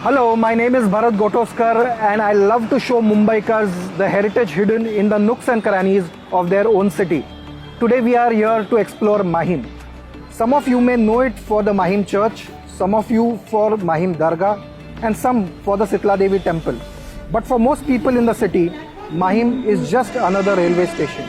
Hello, my name is Bharat Gotoskar and I love to show Mumbaikars the heritage hidden in the nooks and crannies of their own city. Today we are here to explore Mahim. Some of you may know it for the Mahim church, some of you for Mahim Dargah and some for the Sitla Devi temple. But for most people in the city, Mahim is just another railway station.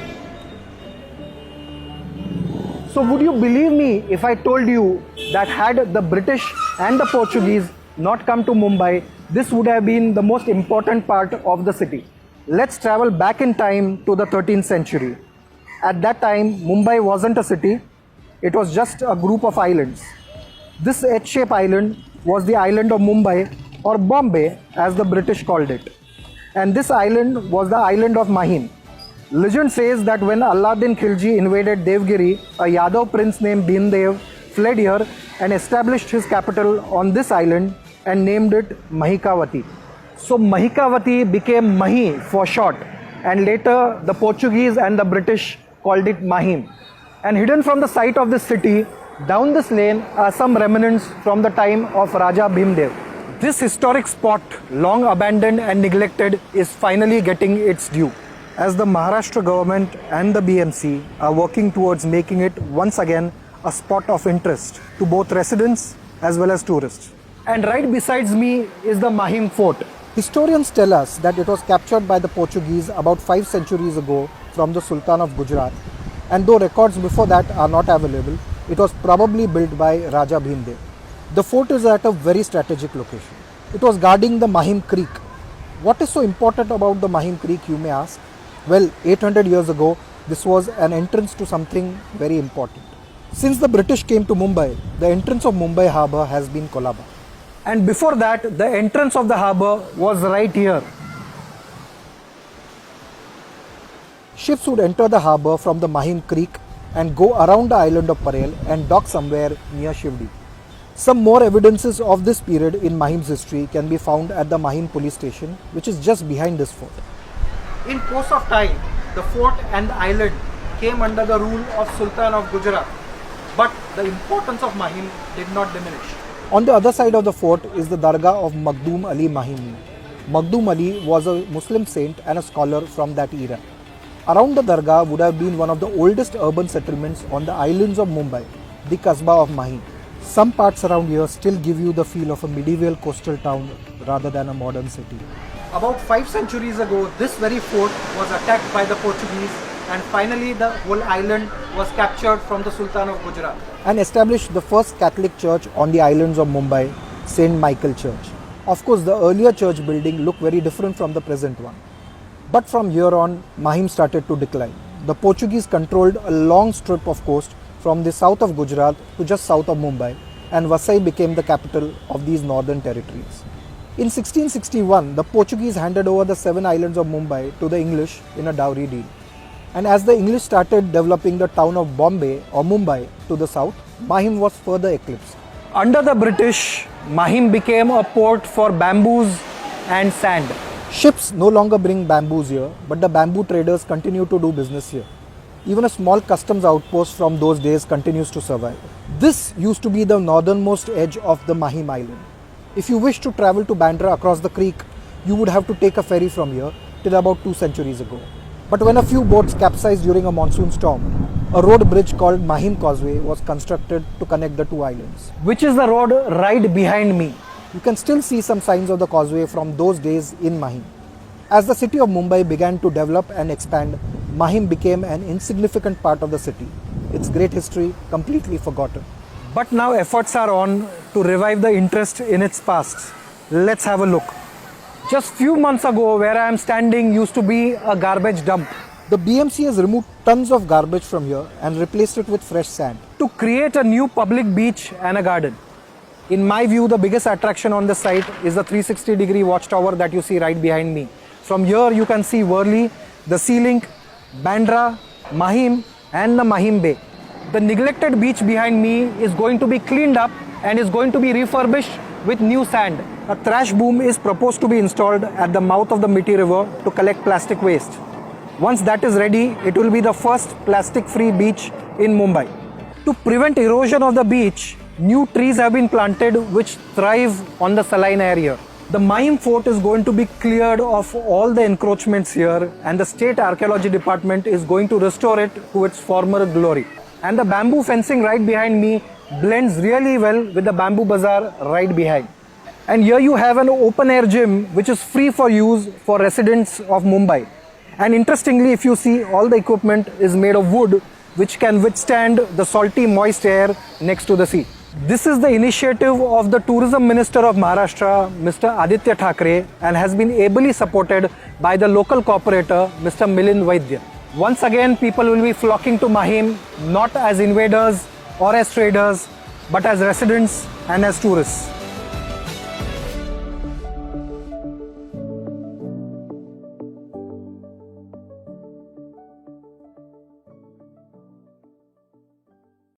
So would you believe me if I told you that had the British and the Portuguese not come to Mumbai, this would have been the most important part of the city. Let's travel back in time to the 13th century. At that time, Mumbai wasn't a city, it was just a group of islands. This H-shaped island was the island of Mumbai, or Bombay as the British called it. And this island was the island of Mahim. Legend says that when Alauddin Khilji invaded Devgiri, a Yadav prince named Bhimdev fled here and established his capital on this island and named it Mahikawati. So Mahikawati became Mahi for short, and later the Portuguese and the British called it Mahim. And hidden from the sight of this city, down this lane are some remnants from the time of Raja Bhimdev. This historic spot, long abandoned and neglected, is finally getting its due, as the Maharashtra government and the BMC are working towards making it once again a spot of interest to both residents as well as tourists. And right besides me is the Mahim fort. Historians tell us that it was captured by the Portuguese about 5 centuries ago from the Sultan of Gujarat, and though records before that are not available, it was probably built by Raja Bhimdev. The fort is at a very strategic location. It was guarding the Mahim Creek. What is so important about the Mahim Creek, you may ask? Well, 800 years ago, this was an entrance to something very important. Since the British came to Mumbai, the entrance of Mumbai harbour has been Colaba. And before that, the entrance of the harbour was right here. Ships would enter the harbour from the Mahim Creek and go around the island of Parel and dock somewhere near Shivdi. Some more evidences of this period in Mahim's history can be found at the Mahim police station, which is just behind this fort. In course of time, the fort and the island came under the rule of Sultan of Gujarat, but the importance of Mahim did not diminish. On the other side of the fort is the Dargah of Makhdoom Ali Mahimi. Makhdoom Ali was a Muslim saint and a scholar from that era. Around the Dargah would have been one of the oldest urban settlements on the islands of Mumbai, the Kasbah of Mahim. Some parts around here still give you the feel of a medieval coastal town rather than a modern city. About 5 centuries ago, this very fort was attacked by the Portuguese, and finally the whole island was captured from the Sultan of Gujarat and established the first Catholic church on the islands of Mumbai, St. Michael Church. Of course, the earlier church building looked very different from the present one. But from here on, Mahim started to decline. The Portuguese controlled a long strip of coast from the south of Gujarat to just south of Mumbai, and Vasai became the capital of these northern territories. In 1661, the Portuguese handed over the 7 islands of Mumbai to the English in a dowry deal. And as the English started developing the town of Bombay or Mumbai to the south, Mahim was further eclipsed. Under the British, Mahim became a port for bamboos and sand. Ships no longer bring bamboos here, but the bamboo traders continue to do business here. Even a small customs outpost from those days continues to survive. This used to be the northernmost edge of the Mahim island. If you wish to travel to Bandra across the creek, you would have to take a ferry from here till about 2 centuries ago. But when a few boats capsized during a monsoon storm, a road bridge called Mahim Causeway was constructed to connect the 2 islands, which is the road right behind me. You can still see some signs of the causeway from those days in Mahim. As the city of Mumbai began to develop and expand, Mahim became an insignificant part of the city. Its great history completely forgotten. But now efforts are on to revive the interest in its past. Let's have a look. Just few months ago, where I am standing used to be a garbage dump. The BMC has removed tons of garbage from here and replaced it with fresh sand to create a new public beach and a garden. In my view, the biggest attraction on the site is the 360-degree watchtower that you see right behind me. From here, you can see Worli, the Sea Link, Bandra, Mahim and the Mahim Bay. The neglected beach behind me is going to be cleaned up and is going to be refurbished with new sand. A trash boom is proposed to be installed at the mouth of the Mitti River to collect plastic waste. Once that is ready, it will be the first plastic-free beach in Mumbai. To prevent erosion of the beach, new trees have been planted which thrive on the saline area. The Mahim fort is going to be cleared of all the encroachments here, and the State Archaeology Department is going to restore it to its former glory. And the bamboo fencing right behind me blends really well with the bamboo bazaar right behind. And here you have an open air gym which is free for use for residents of Mumbai. And interestingly, if you see, all the equipment is made of wood which can withstand the salty moist air next to the sea. This is the initiative of the Tourism Minister of Maharashtra, Mr. Aditya Thackeray, and has been ably supported by the local corporator, Mr. Milind Vaidya. Once again, people will be flocking to Mahim not as invaders or as traders, but as residents and as tourists.